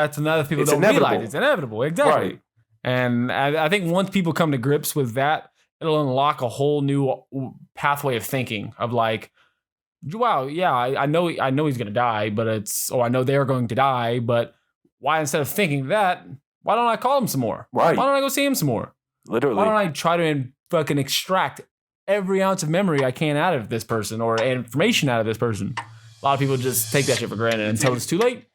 That's another people It's don't inevitable. realize. It's inevitable. Exactly. Right. And I think once people come to grips with that, it'll unlock a whole new pathway of thinking of like, wow, yeah, I know he's going to die, I know they're going to die, but why instead of thinking that, why don't I call him some more? Right. Why don't I go see him some more? Literally. Why don't I try to fucking extract every ounce of memory I can out of this person or information out of this person? A lot of people just take that shit for granted until it's too late.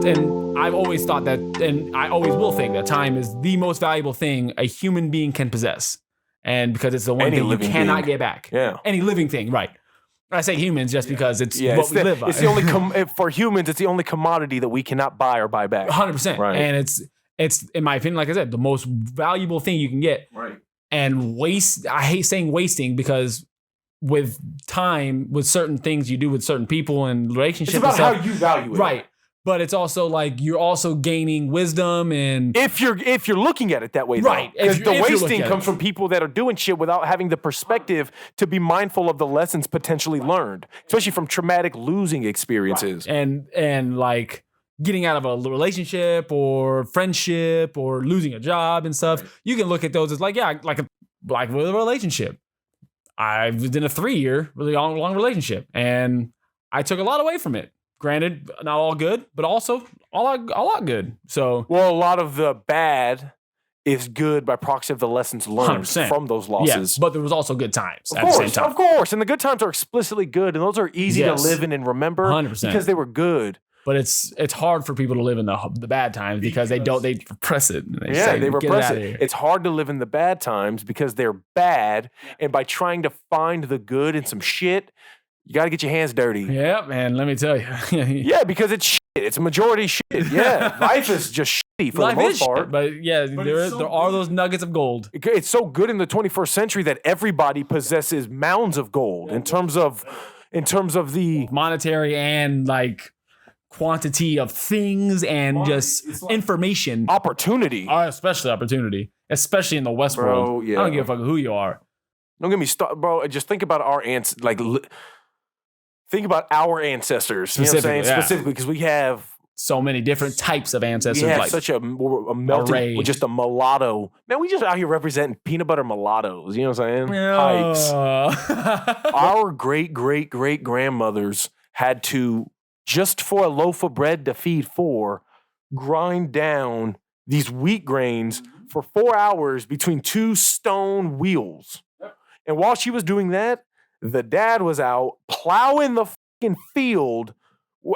And I've always thought that, and I always will think that time is the most valuable thing a human being can possess. And because it's the one thing you cannot get back. Yeah. Any living thing, right. I say humans just because it's what we live by. It's the only, for humans, it's the only commodity that we cannot buy or buy back. 100%. Right. And it's, in my opinion, like I said, the most valuable thing you can get. Right. And I hate saying wasting because with time, with certain things you do with certain people and relationships. It's about how you value it. Right. But it's also like you're also gaining wisdom and if you're looking at it that way, right? Because the wasting comes from people that are doing shit without having the perspective to be mindful of the lessons potentially learned, especially from traumatic losing experiences. Right. And like getting out of a relationship or friendship or losing a job and stuff. Right. You can look at those as like with a relationship. I was in a 3-year really long relationship and I took a lot away from it. Granted, not all good, but also a lot good. So, well, a lot of the bad is good by proxy of the lessons learned 100%. From those losses. Yeah, but there was also good times at the same time. Of course, and the good times are explicitly good, and those are easy to live in and remember 100%. Because they were good. But it's hard for people to live in the bad times because they repress it. They repress it. It's hard to live in the bad times because they're bad, and by trying to find the good in some shit, you got to get your hands dirty. Yeah, man, let me tell you. Yeah, because it's shit. It's a majority shit. Yeah, life is just shitty for the most part. Shit, but yeah, there are those nuggets of gold. It's so good in the 21st century that everybody possesses mounds of gold in terms of the monetary and like quantity of things and just information. Opportunity. Especially opportunity. Especially in the West world. Yeah. I don't give a fuck who you are. Don't get me started, bro. Just think about our think about our ancestors. You know what I'm saying? Yeah. Specifically, because we have so many different types of ancestors. We have such a melting array. With just a mulatto. Man, we just out here representing peanut butter mulattoes. You know what I'm saying? Pipes. Our great grandmothers had to, just for a loaf of bread to feed 4, grind down these wheat grains for 4 hours between 2 stone wheels. And while she was doing that, the dad was out plowing the fucking field.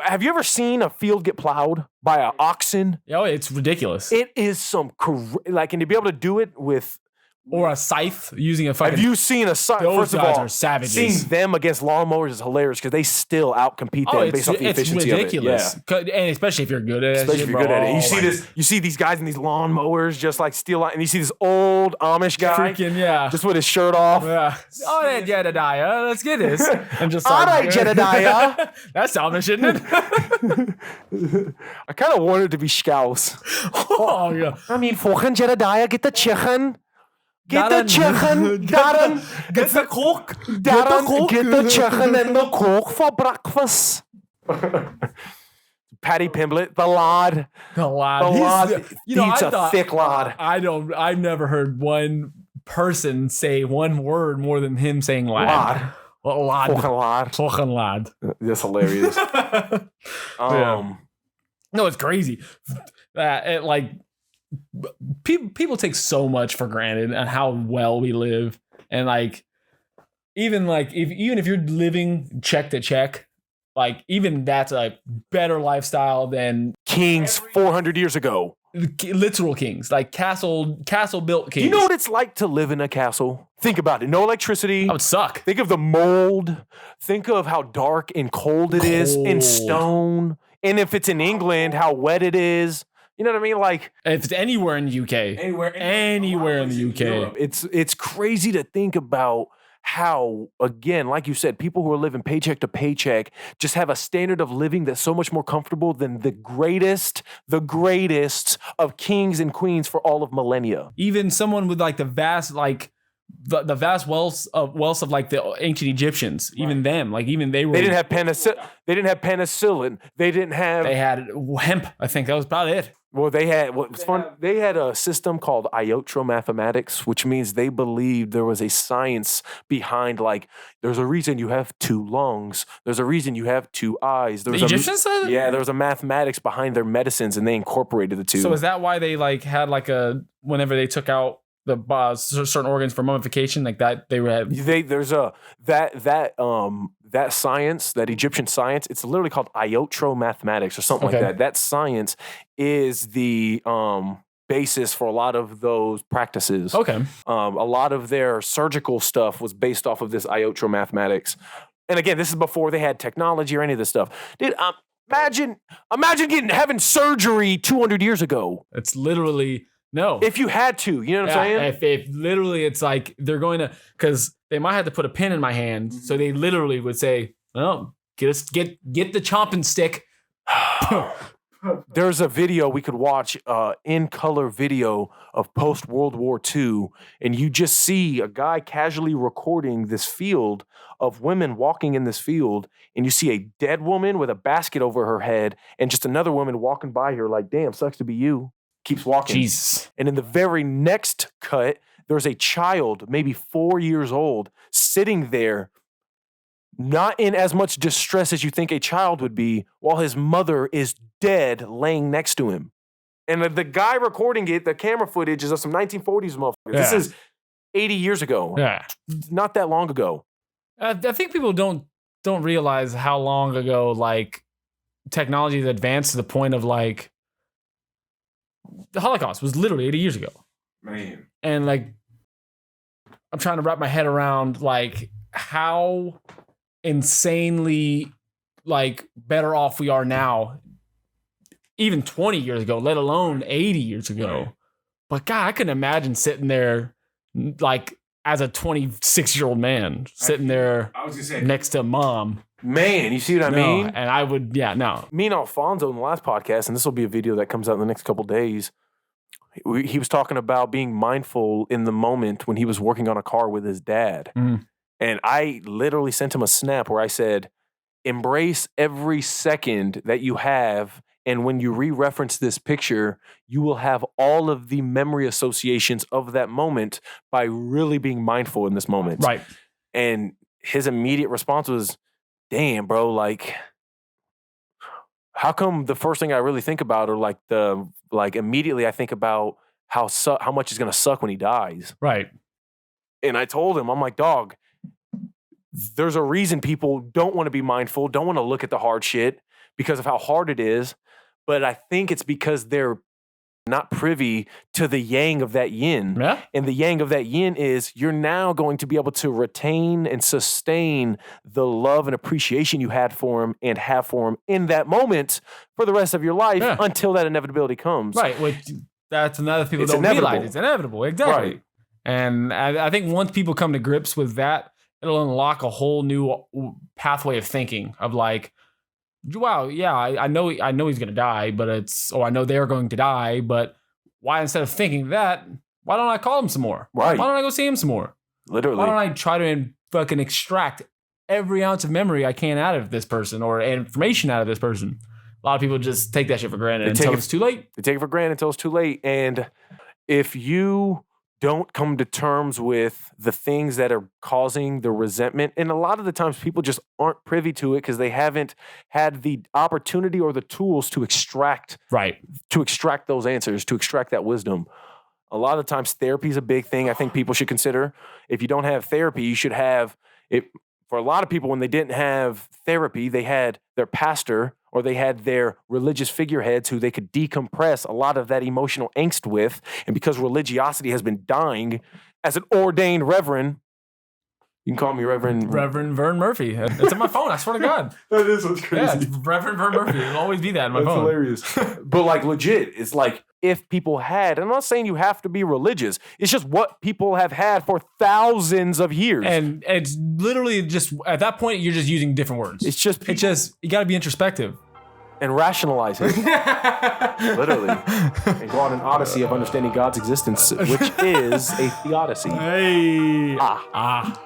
Have you ever seen a field get plowed by an oxen? Oh, it's ridiculous. It is and to be able to do it with... Or a scythe, using a fucking... Have you seen a scythe? Those guys are savages. Seeing them against lawnmowers is hilarious because they still outcompete them based off the efficiency of it. It's ridiculous. Yeah. And especially if you're good at it. Especially if you're good at it. You see these guys in these lawnmowers just like steal out, and you see this old Amish guy. Just with his shirt off. Yeah. All right, Jedediah, let's get this. I'm just all right, Jedediah. That's Amish, isn't it? I kind of wanted to be Scouse. Oh, yeah. I mean, fucking Jedediah, get the chicken. Get the chicken, Darren. Get the cook. Darren, get the chicken and the cook for breakfast. Paddy Pimblett, the lad. The lad. He's a thick lad. I've never heard one person say one word more than him saying lad. Lad. Fucking lad. That's hilarious. No, it's crazy. People take so much for granted on how well we live, and even if you're living check to check, even that's a better lifestyle than kings 400 years ago. Literal kings, like castle built kings. You know what it's like to live in a castle? Think about it. No electricity. That would suck. Think of the mold. Think of how dark and cold it is in stone. And if it's in England, how wet it is. You know what I mean? If it's anywhere in the UK. Anywhere in the UK. Europe. It's crazy to think about how, again, like you said, people who are living paycheck to paycheck just have a standard of living that's so much more comfortable than the greatest of kings and queens for all of millennia. Even someone with the vast, the vast wealth of like the ancient Egyptians, even them, like even they were. They didn't have penicillin. They had hemp. I think that was about it. Well, they had a system called iotromathematics, which means they believed there was a science behind, like, there's a reason you have two lungs. There's a reason you have two eyes. The Egyptians said? Yeah, there was a mathematics behind their medicines, and they incorporated the two. So is that why they like had like whenever they took out the certain organs for mummification, like that they had? There's that science, that Egyptian science, it's literally called iotromathematics or something like that. That science is the basis for a lot of those practices. Okay. A lot of their surgical stuff was based off of this iotromathematics. And again, this is before they had technology or any of this stuff. Dude, imagine having surgery 200 years ago. It's literally... No. If you had to, you know what I'm saying? If literally it's like they're going to, because they might have to put a pin in my hand. So they literally would say, well, get the chomping stick. There's a video we could watch, in color video of post World War II. And you just see a guy casually recording this field of women walking in this field. And you see a dead woman with a basket over her head and just another woman walking by her like, damn, sucks to be you. Keeps walking. Jesus. And in the very next cut, there's a child, maybe 4 years old, sitting there, not in as much distress as you think a child would be, while his mother is dead laying next to him. And the guy recording it, the camera footage is of some 1940s motherfuckers. Yeah. This is 80 years ago. Yeah. Not that long ago. I think people don't realize how long ago, like, technology has advanced to the point of, like, the Holocaust was literally 80 years ago. Man. And like, I'm trying to wrap my head around like how insanely like better off we are now, even 20 years ago, let alone 80 years ago. Right. But God, I couldn't imagine sitting there like as a 26-year-old man sitting there next to mom. Man, you see what I mean? And I would, no. Me and Alfonso in the last podcast, and this will be a video that comes out in the next couple of days, he was talking about being mindful in the moment when he was working on a car with his dad. Mm. And I literally sent him a snap where I said, embrace every second that you have. And when you re-reference this picture, you will have all of the memory associations of that moment by really being mindful in this moment. Right. And his immediate response was, damn, bro, like, how come the first thing I really think about or immediately I think about how much is going to suck when he dies. Right. And I told him, I'm like, dog, there's a reason people don't want to be mindful, don't want to look at the hard shit because of how hard it is. But I think it's because they're not privy to the yang of that yin. Yeah. And the yang of that yin is you're now going to be able to retain and sustain the love and appreciation you had for him and have for him in that moment for the rest of your life until that inevitability comes. Right. Which that's another people don't realize. It's inevitable. Exactly. Right. And I think once people come to grips with that, it'll unlock a whole new pathway of thinking of like, wow, yeah, I know he's going to die, but I know they're going to die, but why instead of thinking that, why don't I call him some more? Right. Why don't I go see him some more? Literally. Why don't I try to fucking extract every ounce of memory I can out of this person or information out of this person? A lot of people just take that shit for granted until it's too late. They take it for granted until it's too late. And if you don't come to terms with the things that are causing the resentment. And a lot of the times people just aren't privy to it because they haven't had the opportunity or the tools to extract those answers, to extract that wisdom. A lot of the times therapy is a big thing I think people should consider. If you don't have therapy, you should have it. For a lot of people, when they didn't have therapy, they had their pastor or they had their religious figureheads who they could decompress a lot of that emotional angst with. And because religiosity has been dying, as an ordained reverend, you can call me Reverend Vern Murphy. It's on my phone. I swear to God. That is what's crazy. Yeah, it's Reverend Vern Murphy. It'll always be that on my phone. That's hilarious. But like legit, it's like if people had, and I'm not saying you have to be religious. It's just what people have had for thousands of years. And it's literally just, at that point, you're just using different words. It's just you got to be introspective. and rationalize it. Literally. And go on an odyssey of understanding God's existence, which is a theodicy. Hey. Ah.